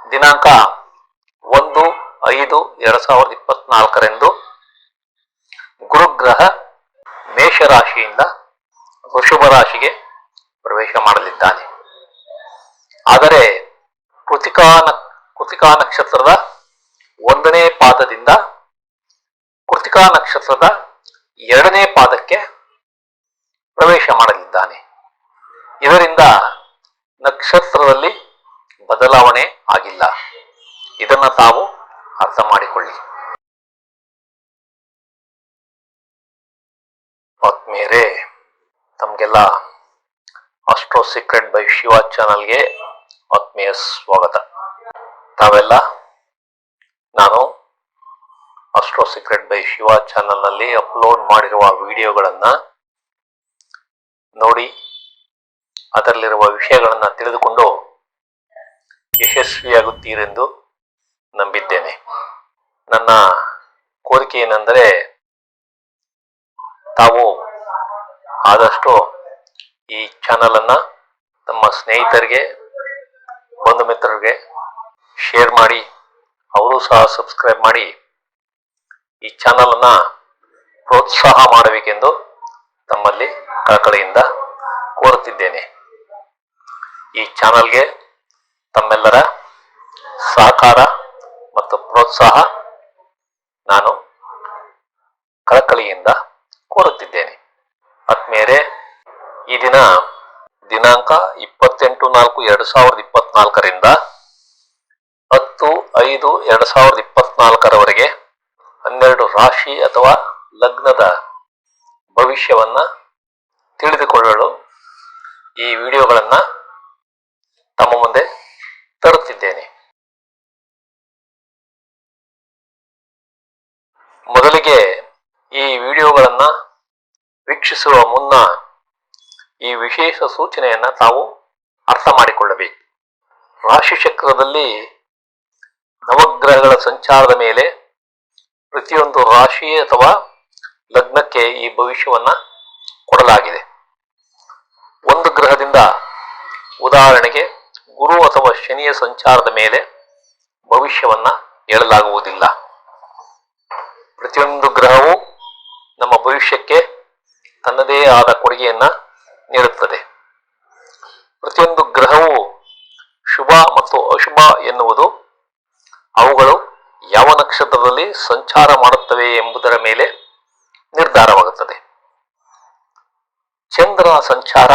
ದಿನಾಂಕ 1/5/2024 ಗುರುಗ್ರಹ ಮೇಷರಾಶಿಯಿಂದ ವೃಷಭ ರಾಶಿಗೆ ಪ್ರವೇಶ ಮಾಡಲಿದ್ದಾನೆ. ಆದರೆ ಕೃತಿಕಾ ನಕ್ಷತ್ರದ 1ನೇ ಪಾದದಿಂದ ಕೃತಿಕಾ ನಕ್ಷತ್ರದ 2ನೇ ಪಾದಕ್ಕೆ ಪ್ರವೇಶ ಮಾಡಲಿದ್ದಾನೆ. ಇದರಿಂದ ನಕ್ಷತ್ರದಲ್ಲಿ ಬದಲಾವಣೆ ಆಗಿಲ್ಲ. ಇದನ್ನ ತಾವು ಅರ್ಥ ಮಾಡಿಕೊಳ್ಳಿ. ಆತ್ಮೀಯರೇ, ತಮಗೆಲ್ಲ ಆಸ್ಟ್ರೋ ಸೀಕ್ರೆಟ್ ಬೈ ಶಿವ ಚಾನಲ್ಗೆ ಆತ್ಮೀಯ ಸ್ವಾಗತ. ತಾವೆಲ್ಲ ನಾನು ಆಸ್ಟ್ರೋ ಸೀಕ್ರೆಟ್ ಬೈ ಶಿವ ಚಾನಲ್ನಲ್ಲಿ ಅಪ್ಲೋಡ್ ಮಾಡಿರುವ ವಿಡಿಯೋಗಳನ್ನ ನೋಡಿ ಅದರಲ್ಲಿರುವ ವಿಷಯಗಳನ್ನ ತಿಳಿದುಕೊಂಡು ಯಶಸ್ವಿಯಾಗುತ್ತೀರೆಂದು ನಂಬಿದ್ದೇನೆ. ನನ್ನ ಕೋರಿಕೆ ಏನೆಂದರೆ, ತಾವು ಆದಷ್ಟು ಈ ಚಾನಲ್ ಅನ್ನ ತಮ್ಮ ಸ್ನೇಹಿತರಿಗೆ, ಬಂಧು ಮಿತ್ರರಿಗೆ ಶೇರ್ ಮಾಡಿ, ಅವರು ಸಹ ಸಬ್ಸ್ಕ್ರೈಬ್ ಮಾಡಿ ಈ ಚಾನಲ್ ಅನ್ನ ಪ್ರೋತ್ಸಾಹ ಮಾಡಬೇಕೆಂದು ತಮ್ಮಲ್ಲಿ ಕಳಕಳಿಯಿಂದ ಕೋರುತ್ತಿದ್ದೇನೆ. ಈ ಚಾನಲ್ಗೆ ತಮ್ಮೆಲ್ಲರ ಸಹಕಾರ ಮತ್ತು ಪ್ರೋತ್ಸಾಹ ನಾನು ಕಳಕಳಿಯಿಂದ ಕೋರುತ್ತಿದ್ದೇನೆ. ಆತ್ಮೀಯರೇ, ಈ ದಿನಾಂಕ 28/4/2024 10/5/2024 12 ರಾಶಿ ಅಥವಾ ಲಗ್ನದ ಭವಿಷ್ಯವನ್ನ ತಿಳಿದುಕೊಳ್ಳಲು ಈ ವಿಡಿಯೋಗಳನ್ನ ತಮ್ಮ ಮುಂದೆ ತರುತ್ತಿದ್ದೇನೆ. ಮೊದಲಿಗೆ ಈ ವಿಡಿಯೋಗಳನ್ನ ವೀಕ್ಷಿಸುವ ಮುನ್ನ ಈ ವಿಶೇಷ ಸೂಚನೆಯನ್ನ ತಾವು ಅರ್ಥ ಮಾಡಿಕೊಳ್ಳಬೇಕು. ರಾಶಿ ಚಕ್ರದಲ್ಲಿ ನವಗ್ರಹಗಳ ಸಂಚಾರದ ಮೇಲೆ ಪ್ರತಿಯೊಂದು ರಾಶಿ ಅಥವಾ ಲಗ್ನಕ್ಕೆ ಈ ಭವಿಷ್ಯವನ್ನ ಕೊಡಲಾಗಿದೆ. ಒಂದು ಗ್ರಹದಿಂದ, ಉದಾಹರಣೆಗೆ ಗುರು ಅಥವಾ ಶನಿಯ ಸಂಚಾರದ ಮೇಲೆ ಭವಿಷ್ಯವನ್ನ ಹೇಳಲಾಗುವುದಿಲ್ಲ. ಪ್ರತಿಯೊಂದು ಗ್ರಹವು ನಮ್ಮ ಭವಿಷ್ಯಕ್ಕೆ ತನ್ನದೇ ಆದ ಕೊಡುಗೆಯನ್ನ ನೀಡುತ್ತದೆ. ಪ್ರತಿಯೊಂದು ಗ್ರಹವು ಶುಭ ಮತ್ತು ಅಶುಭ ಎನ್ನುವುದು ಅವುಗಳು ಯಾವ ನಕ್ಷತ್ರದಲ್ಲಿ ಸಂಚಾರ ಮಾಡುತ್ತವೆ ಎಂಬುದರ ಮೇಲೆ ನಿರ್ಧಾರವಾಗುತ್ತದೆ. ಚಂದ್ರನ ಸಂಚಾರ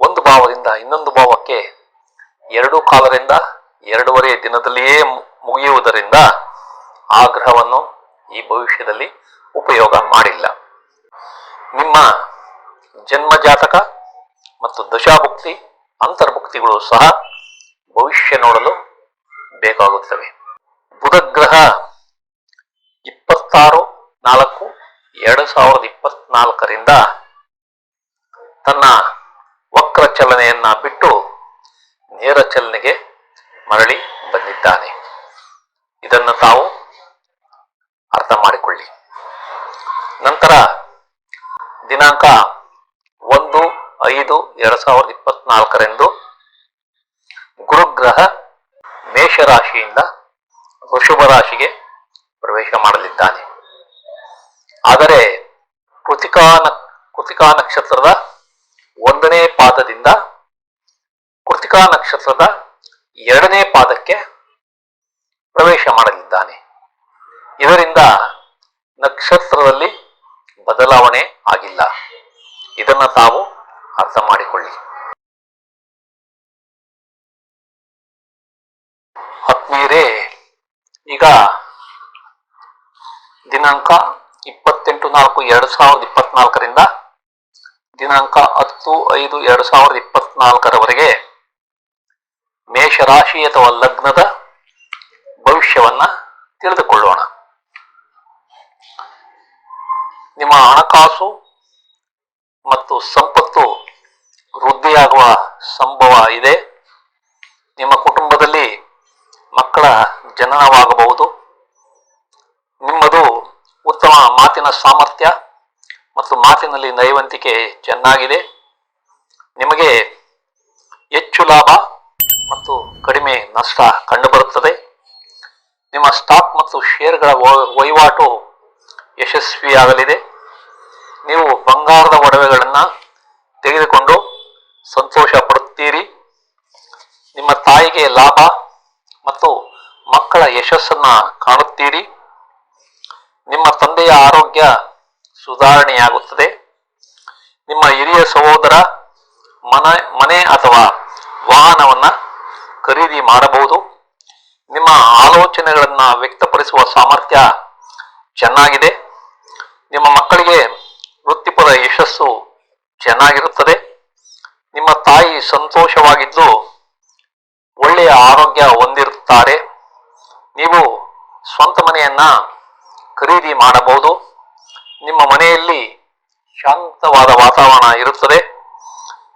ಒಂದು ಭಾವದಿಂದ ಇನ್ನೊಂದು ಭಾವಕ್ಕೆ 2 ಕಾಲರಿಂದ 2.5 ದಿನದಲ್ಲಿಯೇ ಮುಗಿಯುವುದರಿಂದ ಆ ಗ್ರಹವನ್ನು ಈ ಭವಿಷ್ಯದಲ್ಲಿ ಉಪಯೋಗ ಮಾಡಿಲ್ಲ. ನಿಮ್ಮ ಜನ್ಮ ಜಾತಕ ಮತ್ತು ದಶಾಭುಕ್ತಿ, ಅಂತರ್ಭುಕ್ತಿಗಳು ಸಹ ಭವಿಷ್ಯ ನೋಡಲು ಬೇಕಾಗುತ್ತವೆ. ಬುಧ ಗ್ರಹ 26/4/2024 ತನ್ನ ವಕ್ರ ಚಲನೆಯನ್ನ ಬಿಟ್ಟು ನೇರ ಚಲನೆಗೆ ಮರಳಿ ಬಂದಿದ್ದಾನೆ. ಇದನ್ನು ತಾವು ಅರ್ಥ ಮಾಡಿಕೊಳ್ಳಿ. ನಂತರ ದಿನಾಂಕ 1/5/2024 ಗುರುಗ್ರಹ ಮೇಷರಾಶಿಯಿಂದ ವೃಷಭ ರಾಶಿಗೆ ಪ್ರವೇಶ ಮಾಡಲಿದ್ದಾನೆ. ಆದರೆ ಕೃತಿಕಾ ನಕ್ಷತ್ರದ 1ನೇ ಪಾದದಿಂದ ಕೃತಿಕಾ ನಕ್ಷತ್ರದ 2ನೇ ಪಾದಕ್ಕೆ ಪ್ರವೇಶ ಮಾಡಲಿದ್ದಾನೆ. ಇದರಿಂದ ನಕ್ಷತ್ರದಲ್ಲಿ ಬದಲಾವಣೆ ಆಗಿಲ್ಲ. ಇದನ್ನ ತಾವು ಅರ್ಥ ಮಾಡಿಕೊಳ್ಳಿ. ಆತ್ಮೀಯರೇ, ಈಗ ದಿನಾಂಕ 28/4/2024 ದಿನಾಂಕ 10/5/2024 ಮೇಷರಾಶಿ ಅಥವಾ ಲಗ್ನದ ಭವಿಷ್ಯವನ್ನ ತಿಳಿದುಕೊಳ್ಳೋಣ. ನಿಮ್ಮ ಹಣಕಾಸು ಮತ್ತು ಸಂಪತ್ತು ವೃದ್ಧಿಯಾಗುವ ಸಂಭವ ಇದೆ. ನಿಮ್ಮ ಕುಟುಂಬದಲ್ಲಿ ಮಕ್ಕಳ ಜನನವಾಗಬಹುದು. ನಿಮ್ಮದು ಉತ್ತಮ ಮಾತಿನ ಸಾಮರ್ಥ್ಯ ಮತ್ತು ಮಾತಿನಲ್ಲಿ ನೈವಂತಿಕೆ ಚೆನ್ನಾಗಿದೆ. ನಿಮಗೆ ಹೆಚ್ಚು ಲಾಭ ಮತ್ತು ಕಡಿಮೆ ನಷ್ಟ ಕಂಡುಬರುತ್ತದೆ. ನಿಮ್ಮ ಸ್ಟಾಕ್ ಮತ್ತು ಷೇರುಗಳ ವಹಿವಾಟು ಯಶಸ್ವಿಯಾಗಲಿದೆ. ನೀವು ಬಂಗಾರದ ಒಡವೆಗಳನ್ನು ತೆಗೆದುಕೊಂಡು ಸಂತೋಷ ಪಡುತ್ತೀರಿ. ನಿಮ್ಮ ತಾಯಿಗೆ ಲಾಭ ಮತ್ತು ಮಕ್ಕಳ ಯಶಸ್ಸನ್ನ ಕಾಣುತ್ತೀರಿ. ನಿಮ್ಮ ತಂದೆಯ ಆರೋಗ್ಯ ಸುಧಾರಣೆಯಾಗುತ್ತದೆ. ನಿಮ್ಮ ಹಿರಿಯ ಸಹೋದರ ಮನೆ ಅಥವಾ ವಾಹನವನ್ನ ಖರೀದಿ ಮಾಡಬಹುದು. ನಿಮ್ಮ ಆಲೋಚನೆಗಳನ್ನ ವ್ಯಕ್ತಪಡಿಸುವ ಸಾಮರ್ಥ್ಯ ಚೆನ್ನಾಗಿದೆ. ನಿಮ್ಮ ಮಕ್ಕಳಿಗೆ ವೃತ್ತಿಪರ ಯಶಸ್ಸು ಚೆನ್ನಾಗಿರುತ್ತದೆ. ನಿಮ್ಮ ತಾಯಿ ಸಂತೋಷವಾಗಿದ್ದು ಒಳ್ಳೆಯ ಆರೋಗ್ಯ ಹೊಂದಿರುತ್ತಾರೆ. ನೀವು ಸ್ವಂತ ಮನೆಯನ್ನ ಖರೀದಿ ಮಾಡಬಹುದು. ನಿಮ್ಮ ಮನೆಯಲ್ಲಿ ಶಾಂತವಾದ ವಾತಾವರಣ ಇರುತ್ತದೆ.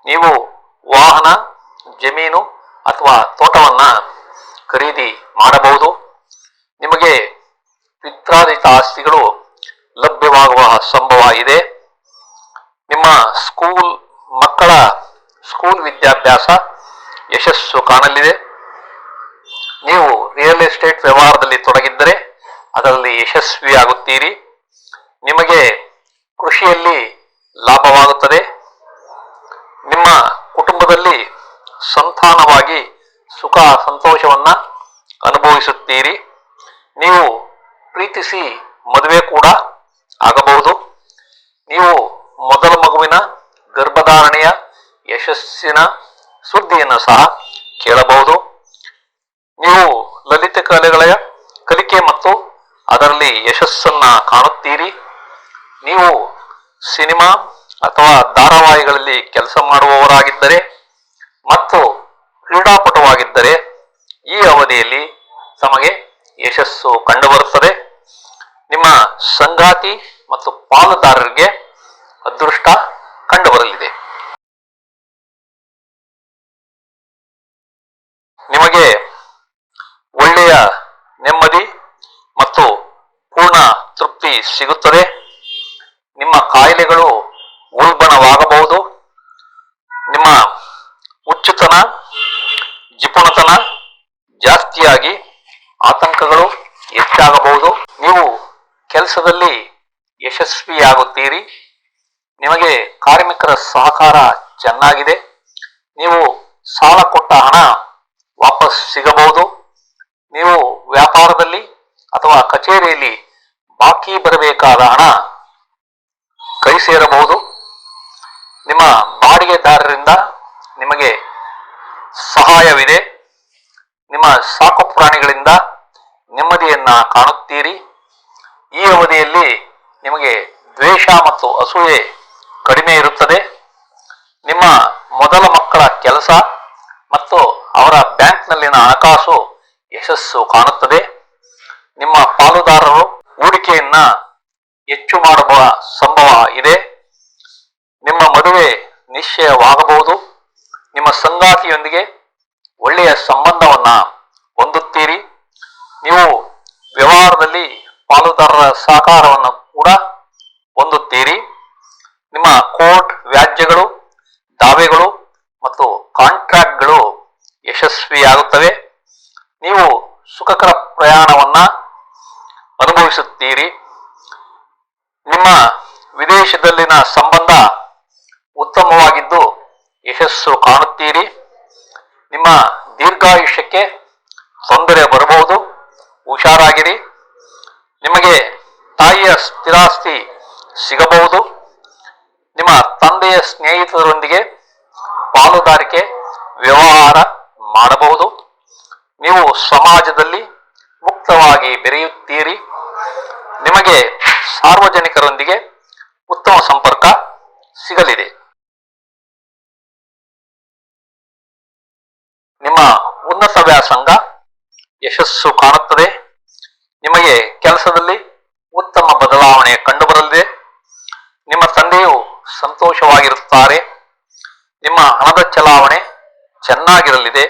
ನೀವು ವಾಹನ, ಜಮೀನು ಅಥವಾ ತೋಟವನ್ನ ಖರೀದಿ ಮಾಡಬಹುದು. ನಿಮಗೆ ಪಿತ್ರಾರ್ಜಿತ ಆಸ್ತಿಗಳು ಲಭ್ಯವಾಗುವ ಸಂಭವ ಇದೆ. ನಿಮ್ಮ ಮಕ್ಕಳ ಸ್ಕೂಲ್ ವಿದ್ಯಾಭ್ಯಾಸ ಯಶಸ್ಸು ಕಾಣಲಿದೆ. ನೀವು ರಿಯಲ್ ಎಸ್ಟೇಟ್ ವ್ಯವಹಾರದಲ್ಲಿ ತೊಡಗಿದ್ದರೆ ಅದರಲ್ಲಿ ಯಶಸ್ವಿಯಾಗುತ್ತೀರಿ. ನಿಮಗೆ ಕೃಷಿಯಲ್ಲಿ ಲಾಭವಾಗುತ್ತದೆ. ನಿಮ್ಮ ಕುಟುಂಬದಲ್ಲಿ ಸಂತಾನವಾಗಿ ಸುಖ ಸಂತೋಷವನ್ನ ಅನುಭವಿಸುತ್ತೀರಿ. ನೀವು ಪ್ರೀತಿಸಿ ಮದುವೆ ಕೂಡ ಆಗಬಹುದು. ನೀವು ಮೊದಲ ಮಗುವಿನ ಗರ್ಭಧಾರಣೆಯ ಯಶಸ್ಸಿನ ಸುದ್ದಿಯನ್ನು ಸಹ ಕೇಳಬಹುದು. ನೀವು ಲಲಿತ ಕಲೆಗಳ ಕಲಿಕೆ ಮತ್ತು ಅದರಲ್ಲಿ ಯಶಸ್ಸನ್ನ ಕಾಣುತ್ತೀರಿ. ನೀವು ಸಿನಿಮಾ ಅಥವಾ ಧಾರಾವಾಹಿಗಳಲ್ಲಿ ಕೆಲಸ ಮಾಡುವವರಾಗಿದ್ದರೆ ಮತ್ತು ಕ್ರೀಡಾಪಟುವಾಗಿದ್ದರೆ ಈ ಅವಧಿಯಲ್ಲಿ ತಮಗೆ ಯಶಸ್ಸು ಕಂಡುಬರುತ್ತದೆ. ನಿಮ್ಮ ಸಂಗಾತಿ ಮತ್ತು ಪಾಲುದಾರರಿಗೆ ಅದೃಷ್ಟ ಕಂಡುಬರಲಿದೆ. ನಿಮಗೆ ಒಳ್ಳೆಯ ನೆಮ್ಮದಿ ಮತ್ತು ಪೂರ್ಣ ತೃಪ್ತಿ ಸಿಗುತ್ತದೆ. ನಿಮ್ಮ ಕಾಯಿಲೆಗಳು ಉಲ್ಬಣವಾಗಬಹುದು. ನಿಮ್ಮ ಹುಚ್ಚುತನ, ಜಿಪುಣತನ ಜಾಸ್ತಿಯಾಗಿ ಆತಂಕಗಳು ಹೆಚ್ಚಾಗಬಹುದು. ನೀವು ಕೆಲಸದಲ್ಲಿ ಯಶಸ್ವಿಯಾಗುತ್ತೀರಿ. ನಿಮಗೆ ಕಾರ್ಮಿಕರ ಸಹಕಾರ ಚೆನ್ನಾಗಿದೆ. ನೀವು ಸಾಲ ಕೊಟ್ಟ ಹಣ ವಾಪಸ್ ಸಿಗಬಹುದು. ನೀವು ವ್ಯಾಪಾರದಲ್ಲಿ ಅಥವಾ ಕಚೇರಿಯಲ್ಲಿ ಬಾಕಿ ಬರಬೇಕಾದ ಹಣ ಕೈ ಸೇರಬಹುದು. ನಿಮ್ಮ ಬಾಡಿಗೆದಾರರಿಂದ ನಿಮಗೆ ಸಹಾಯವಿದೆ. ನಿಮ್ಮ ಸಾಕು ಪ್ರಾಣಿಗಳಿಂದ ನೆಮ್ಮದಿಯನ್ನ ಕಾಣುತ್ತೀರಿ. ಈ ಅವಧಿಯಲ್ಲಿ ನಿಮಗೆ ದ್ವೇಷ ಮತ್ತು ಅಸೂಯೆ ಕಡಿಮೆ ಇರುತ್ತದೆ. ನಿಮ್ಮ ಮೊದಲ ಮಕ್ಕಳ ಕೆಲಸ ಮತ್ತು ಅವರ ಬ್ಯಾಂಕ್ನಲ್ಲಿನ ಹಣಕಾಸು ಯಶಸ್ಸು ಕಾಣುತ್ತದೆ. ನಿಮ್ಮ ಪಾಲುದಾರರು ಹೂಡಿಕೆಯನ್ನ ಹೆಚ್ಚು ಮಾಡುವ ಸಂಭವ ಇದೆ. ನಿಮ್ಮ ಮದುವೆ ನಿಶ್ಚಯವಾಗಬಹುದು. ನಿಮ್ಮ ಸಂಗಾತಿಯೊಂದಿಗೆ ಒಳ್ಳೆಯ ಸಂಬಂಧವನ್ನ ಹೊಂದುತ್ತೀರಿ. ನೀವು ವ್ಯವಹಾರದಲ್ಲಿ ಪಾಲುದಾರರ ಸಹಕಾರವನ್ನು ಕೂಡ ಹೊಂದುತ್ತೀರಿ. ನಿಮ್ಮ ಕೋರ್ಟ್ ವ್ಯಾಜ್ಯಗಳು, ದಾವೆಗಳು ಮತ್ತು ಕಾಂಟ್ರಾಕ್ಟ್ಗಳು ಯಶಸ್ವಿಯಾಗುತ್ತವೆ. ನೀವು ಸುಖಕರ ಪ್ರಯಾಣವನ್ನ ಅನುಭವಿಸುತ್ತೀರಿ. ನಿಮ್ಮ ವಿದೇಶದಲ್ಲಿನ ಸಂಬಂಧ ಉತ್ತಮವಾಗಿದ್ದು ಯಶಸ್ಸು ಕಾಣುತ್ತೀರಿ. ನಿಮ್ಮ ದೀರ್ಘಾಯುಷ್ಯಕ್ಕೆ ತೊಂದರೆ ಬರಬಹುದು, ಹುಷಾರಾಗಿರಿ. ನಿಮಗೆ ತಾಯಿಯ ಸ್ಥಿರಾಸ್ತಿ ಸಿಗಬಹುದು. ನಿಮ್ಮ ತಂದೆಯ ಸ್ನೇಹಿತರೊಂದಿಗೆ ಪಾಲುದಾರಿಕೆ ವ್ಯವಹಾರ ಮಾಡಬಹುದು. ನೀವು ಸಮಾಜದಲ್ಲಿ ಮುಕ್ತವಾಗಿ ಬೆರೆಯುತ್ತೀರಿ. ನಿಮಗೆ ಸಾರ್ವಜನಿಕರೊಂದಿಗೆ ಉತ್ತಮ ಸಂಪರ್ಕ ಸಿಗಲಿದೆ. ನಿಮ್ಮ ಉನ್ನತ ವ್ಯಾಸಂಗ ಯಶಸ್ಸು ಕಾಣುತ್ತದೆ. ನಿಮಗೆ ಕೆಲಸದಲ್ಲಿ ಉತ್ತಮ ಬದಲಾವಣೆ ಕಂಡುಬರಲಿದೆ. ನಿಮ್ಮ ತಂದೆಯು ಸಂತೋಷವಾಗಿರುತ್ತಾರೆ. ನಿಮ್ಮ ಹಣದ ಚಲಾವಣೆ ಚೆನ್ನಾಗಿರಲಿದೆ.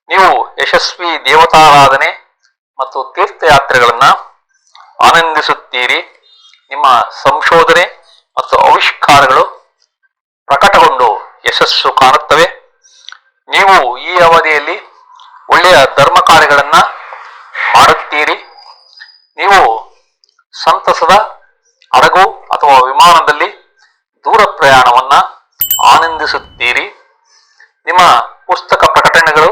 ನೀವು ಯಶಸ್ವಿ ದೇವತಾರಾಧನೆ ಮತ್ತು ತೀರ್ಥಯಾತ್ರೆಗಳನ್ನ ಆನಂದಿಸುತ್ತೀರಿ. ನಿಮ್ಮ ಸಂಶೋಧನೆ ಮತ್ತು ಆವಿಷ್ಕಾರಗಳು ಪ್ರಕಟಗೊಂಡು ಯಶಸ್ಸು ಕಾಣುತ್ತವೆ. ನೀವು ಈ ಅವಧಿಯಲ್ಲಿ ಒಳ್ಳೆಯ ಧರ್ಮ ಕಾರ್ಯಗಳನ್ನ ಮಾಡುತ್ತೀರಿ. ನೀವು ಸಂತಸದ ಹಡಗು ಅಥವಾ ವಿಮಾನದಲ್ಲಿ ದೂರ ಪ್ರಯಾಣವನ್ನ ಆನಂದಿಸುತ್ತೀರಿ. ನಿಮ್ಮ ಪುಸ್ತಕ ಪ್ರಕಟಣೆಗಳು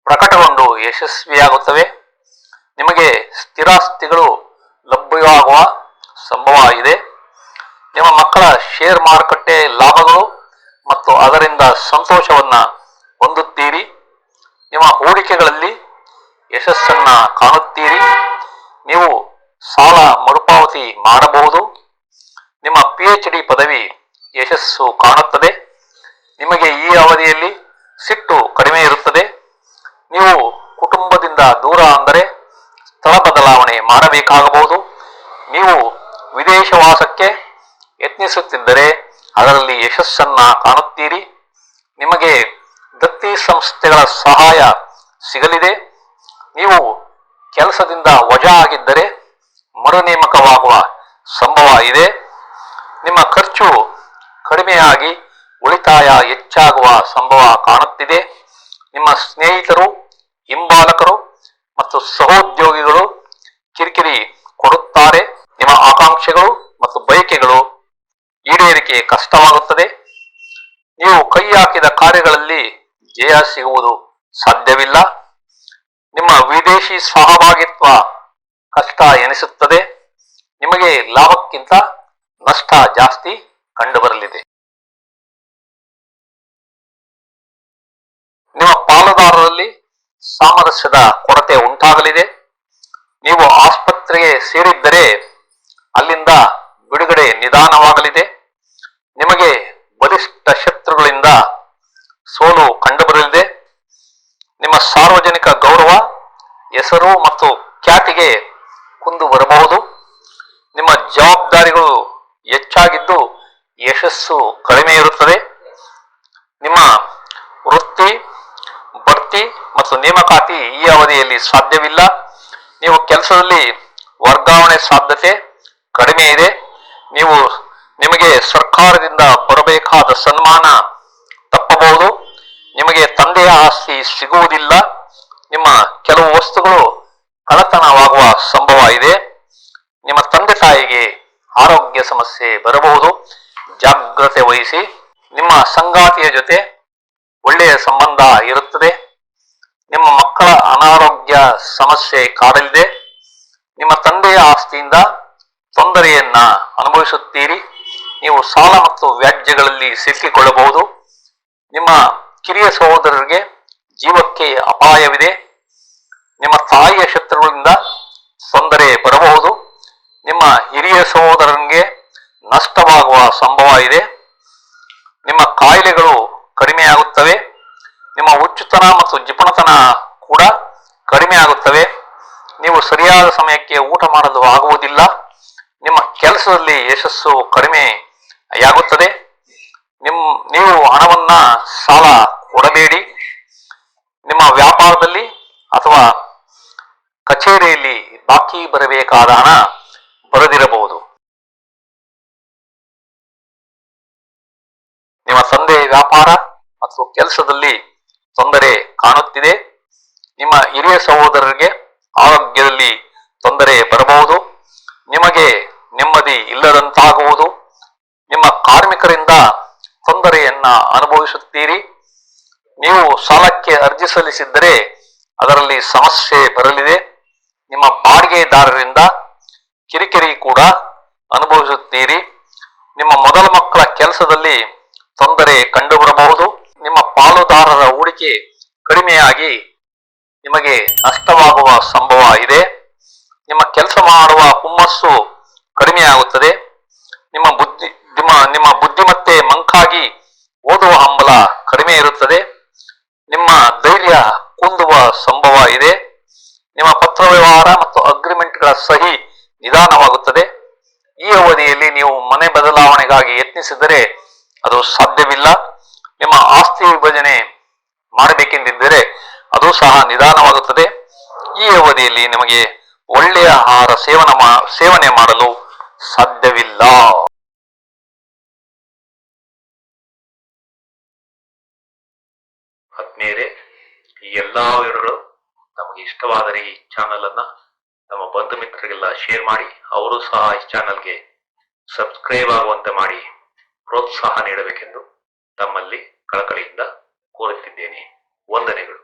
ಪ್ರಕಟಗೊಂಡು ಯಶಸ್ವಿಯಾಗುತ್ತವೆ. ನಿಮಗೆ ಸ್ಥಿರಾಸ್ತಿಗಳು ಲಭ್ಯವಾಗುವ ಸಂಭವ ಇದೆ. ನಿಮ್ಮ ಮಕ್ಕಳ ಶೇರ್ ಮಾರುಕಟ್ಟೆ ಲಾಭಗಳು ಮತ್ತು ಅದರಿಂದ ಸಂತೋಷವನ್ನ ಹೊಂದುತ್ತೀರಿ. ನಿಮ್ಮ ಹೂಡಿಕೆಗಳಲ್ಲಿ ಯಶಸ್ಸನ್ನ ಕಾಣುತ್ತೀರಿ. ನೀವು ಸಾಲ ಮರುಪಾವತಿ ಮಾಡಬಹುದು. ನಿಮ್ಮ PhD ಪದವಿ ಯಶಸ್ಸು ಕಾಣುತ್ತದೆ. ನಿಮಗೆ ಈ ಅವಧಿಯಲ್ಲಿ ಸಿಟ್ಟು ಕಡಿಮೆ ಇರುತ್ತದೆ. ನೀವು ಕುಟುಂಬದಿಂದ ದೂರ ಅಂದರೆ ಸ್ಥಳ ಬದಲಾವಣೆ ಮಾಡಬೇಕಾಗಬಹುದು. ನೀವು ವಿದೇಶವಾಸಕ್ಕೆ ಯತ್ನಿಸುತ್ತಿದ್ದರೆ ಅದರಲ್ಲಿ ಯಶಸ್ಸನ್ನ ಕಾಣುತ್ತೀರಿ. ನಿಮಗೆ ದತ್ತಿ ಸಂಸ್ಥೆಗಳ ಸಹಾಯ ಸಿಗಲಿದೆ. ನೀವು ಕೆಲಸದಿಂದ ವಜಾ ಆಗಿದ್ದರೆ ಮರು ನೇಮಕವಾಗುವ ಸಂಭವ ಇದೆ. ನಿಮ್ಮ ಖರ್ಚು ಕಡಿಮೆಯಾಗಿ ಉಳಿತಾಯ ಹೆಚ್ಚಾಗುವ ಸಂಭವ ಕಾಣುತ್ತಿದೆ. ನಿಮ್ಮ ಸ್ನೇಹಿತರು, ಹಿಂಬಾಲಕರು ಮತ್ತು ಸಹೋದ್ಯೋಗಿಗಳು ಕಿರಿಕಿರಿ ಕೊಡುತ್ತಾರೆ. ನಿಮ್ಮ ಆಕಾಂಕ್ಷೆಗಳು ಮತ್ತು ಬಯಕೆಗಳು ಈಡೇರಿಕೆ ಕಷ್ಟವಾಗುತ್ತದೆ. ನೀವು ಕೈ ಹಾಕಿದ ಕಾರ್ಯಗಳಲ್ಲಿ ಜಯ ಸಿಗುವುದು ಸಾಧ್ಯವಿಲ್ಲ. ನಿಮ್ಮ ವಿದೇಶಿ ಸಹಭಾಗಿತ್ವ ಕಷ್ಟ ಎನಿಸುತ್ತದೆ. ನಿಮಗೆ ಲಾಭಕ್ಕಿಂತ ನಷ್ಟ ಜಾಸ್ತಿ ಕಂಡುಬರಲಿದೆ. ನಿಮ್ಮ ಪಾಲುದಾರರಲ್ಲಿ ಸಾಮರಸ್ಯದ ಕೊರತೆ ಉಂಟಾಗಲಿದೆ. ನೀವು ಆಸ್ಪತ್ರೆಗೆ ಸೇರಿದ್ದರೆ ಅಲ್ಲಿಂದ ಬಿಡುಗಡೆ ನಿಧಾನವಾಗಲಿದೆ. ನಿಮಗೆ ಬಲಿಷ್ಠ ಶತ್ರುಗಳಿಂದ ಸೋಲು ಕಂಡುಬರಲಿದೆ. ನಿಮ್ಮ ಸಾರ್ವಜನಿಕ ಗೌರವ, ಹೆಸರು ಮತ್ತು ಖ್ಯಾತಿಗೆ ಕುಂದು ಬರಬಹುದು. ನಿಮ್ಮ ಜವಾಬ್ದಾರಿಗಳು ಹೆಚ್ಚಾಗಿದ್ದು ಯಶಸ್ಸು ಕಡಿಮೆ ಇರುತ್ತದೆ. ನಿಮ್ಮ ವೃತ್ತಿ, ಬಡ್ತಿ ಮತ್ತು ನೇಮಕಾತಿ ಈ ಅವಧಿಯಲ್ಲಿ ಸಾಧ್ಯವಿಲ್ಲ. ನೀವು ಕೆಲಸದಲ್ಲಿ ವರ್ಗಾವಣೆ ಸಾಧ್ಯತೆ ಕಡಿಮೆ ಇದೆ. ನಿಮಗೆ ಸರ್ಕಾರದಿಂದ ಬರಬೇಕಾದ ಸನ್ಮಾನ ತಪ್ಪಬಹುದು. ನಿಮಗೆ ತಂದೆಯ ಆಸ್ತಿ ಸಿಗುವುದಿಲ್ಲ. ನಿಮ್ಮ ಕೆಲವು ವಸ್ತುಗಳು ಕಳ್ಳತನವಾಗುವ ಸಂಭವ ಇದೆ. ನಿಮ್ಮ ತಂದೆ ತಾಯಿಗೆ ಆರೋಗ್ಯ ಸಮಸ್ಯೆ ಬರಬಹುದು, ಜಾಗ್ರತೆ ವಹಿಸಿ. ನಿಮ್ಮ ಸಂಗಾತಿಯ ಜೊತೆ ಒಳ್ಳೆಯ ಸಂಬಂಧ ಇರುತ್ತದೆ. ನಿಮ್ಮ ಮಕ್ಕಳ ಅನಾರೋಗ್ಯ ಸಮಸ್ಯೆ ಕಾಡಲಿದೆ. ನಿಮ್ಮ ತಂದೆಯ ಆಸ್ತಿಯಿಂದ ತೊಂದರೆಯನ್ನ ಅನುಭವಿಸುತ್ತೀರಿ. ನೀವು ಸಾಲ ಮತ್ತು ವ್ಯಾಜ್ಯಗಳಲ್ಲಿ ಸಿಕ್ಕಿಕೊಳ್ಳಬಹುದು. ನಿಮ್ಮ ಕಿರಿಯ ಸಹೋದರರಿಗೆ ಜೀವಕ್ಕೆ ಅಪಾಯವಿದೆ. ನಿಮ್ಮ ತಾಯಿಯ ಶತ್ರುಗಳಿಂದ ತೊಂದರೆ ಬರಬಹುದು. ನಿಮ್ಮ ಹಿರಿಯ ಸಹೋದರನಿಗೆ ನಷ್ಟವಾಗುವ ಸಂಭವ ಇದೆ. ನಿಮ್ಮ ಕಾಯಿಲೆಗಳು ಕಡಿಮೆಯಾಗುತ್ತವೆ. ನಿಮ್ಮ ಹುಚ್ಚುತನ ಮತ್ತು ಜಿಪುಣತನ ಕೂಡ ಕಡಿಮೆ ಆಗುತ್ತವೆ. ನೀವು ಸರಿಯಾದ ಸಮಯಕ್ಕೆ ಊಟ ಮಾಡಲು ಆಗುವುದಿಲ್ಲ. ನಿಮ್ಮ ಕೆಲಸದಲ್ಲಿ ಯಶಸ್ಸು ಕಡಿಮೆಯಾಗುತ್ತದೆ. ನೀವು ಹಣವನ್ನ ಸಾಲ ಕೊಡಬೇಡಿ. ನಿಮ್ಮ ವ್ಯಾಪಾರದಲ್ಲಿ ಅಥವಾ ಕಚೇರಿಯಲ್ಲಿ ಬಾಕಿ ಬರಬೇಕಾದ ಹಣ ಬರದಿರಬಹುದು. ನಿಮ್ಮ ತಂದೆ ವ್ಯಾಪಾರ ಮತ್ತು ಕೆಲಸದಲ್ಲಿ ತೊಂದರೆ ಕಾಣುತ್ತಿದೆ. ನಿಮ್ಮ ಹಿರಿಯ ಸಹೋದರರಿಗೆ ಆರೋಗ್ಯದಲ್ಲಿ ತೊಂದರೆ ಬರಬಹುದು. ನಿಮಗೆ ನೆಮ್ಮದಿ ಇಲ್ಲದಂತಾಗುವುದು. ನಿಮ್ಮ ಕಾರ್ಮಿಕರಿಂದ ತೊಂದರೆಯನ್ನ ಅನುಭವಿಸುತ್ತೀರಿ. ನೀವು ಸಾಲಕ್ಕೆ ಅರ್ಜಿ ಸಲ್ಲಿಸಿದ್ದರೆ ಅದರಲ್ಲಿ ಸಮಸ್ಯೆ ಬರಲಿದೆ. ನಿಮ್ಮ ಬಾಡಿಗೆದಾರರಿಂದ ಕಿರಿಕಿರಿ ಕೂಡ ಅನುಭವಿಸುತ್ತೀರಿ. ನಿಮ್ಮ ಮೊದಲ ಮಕ್ಕಳ ಕೆಲಸದಲ್ಲಿ ತೊಂದರೆ ಕಂಡುಬರಬಹುದು. ನಿಮ್ಮ ಪಾಲುದಾರರ ಹೂಡಿಕೆ ಕಡಿಮೆಯಾಗಿ ನಿಮಗೆ ನಷ್ಟವಾಗುವ ಸಂಭವ ಇದೆ. ನಿಮ್ಮ ಕೆಲಸ ಮಾಡುವ ಹುಮ್ಮಸ್ಸು ಕಡಿಮೆಯಾಗುತ್ತದೆ. ನಿಮ್ಮ ಬುದ್ಧಿಮತ್ತೆ ಮಂಕಾಗಿ ಓದುವ ಹಂಬಲ ಕಡಿಮೆ ಇರುತ್ತದೆ. ನಿಮ್ಮ ಧೈರ್ಯ ಕುಂದುವ ಸಂಭವ ಇದೆ. ನಿಮ್ಮ ಪತ್ರ ವ್ಯವಹಾರ ಮತ್ತು ಅಗ್ರಿಮೆಂಟ್ಗಳ ಸಹಿ ನಿಧಾನವಾಗುತ್ತದೆ. ಈ ಅವಧಿಯಲ್ಲಿ ನೀವು ಮನೆ ಬದಲಾವಣೆಗಾಗಿ ಯತ್ನಿಸಿದರೆ ಅದು ಸಾಧ್ಯವಿಲ್ಲ. ನಿಮ್ಮ ಆಸ್ತಿ ವಿಭಜನೆ ಮಾಡಬೇಕೆಂದಿದ್ದರೆ ಅದು ಸಹ ನಿಧಾನವಾಗುತ್ತದೆ. ಈ ಅವಧಿಯಲ್ಲಿ ನಿಮಗೆ ಒಳ್ಳೆಯ ಆಹಾರ ಸೇವನೆ ಮಾಡಲು ಸಾಧ್ಯವಿಲ್ಲ. ಆತ್ಮೀಯರೇ, ಈ ಎಲ್ಲಾ ವಿವರಗಳು ನಮಗೆ ಇಷ್ಟವಾದರೆ ಈ ಚಾನಲ್ ಅನ್ನ ನಮ್ಮ ಬಂಧು ಮಿತ್ರರಿಗೆಲ್ಲ ಶೇರ್ ಮಾಡಿ, ಅವರು ಸಹ ಈ ಚಾನಲ್ಗೆ ಸಬ್ಸ್ಕ್ರೈಬ್ ಆಗುವಂತೆ ಮಾಡಿ ಪ್ರೋತ್ಸಾಹ ನೀಡಬೇಕೆಂದು ತಮ್ಮಲ್ಲಿ ಕಳಕಳಿಯಿಂದ ಕೋರುತ್ತಿದ್ದೇನೆ. ವಂದನೆಗಳು.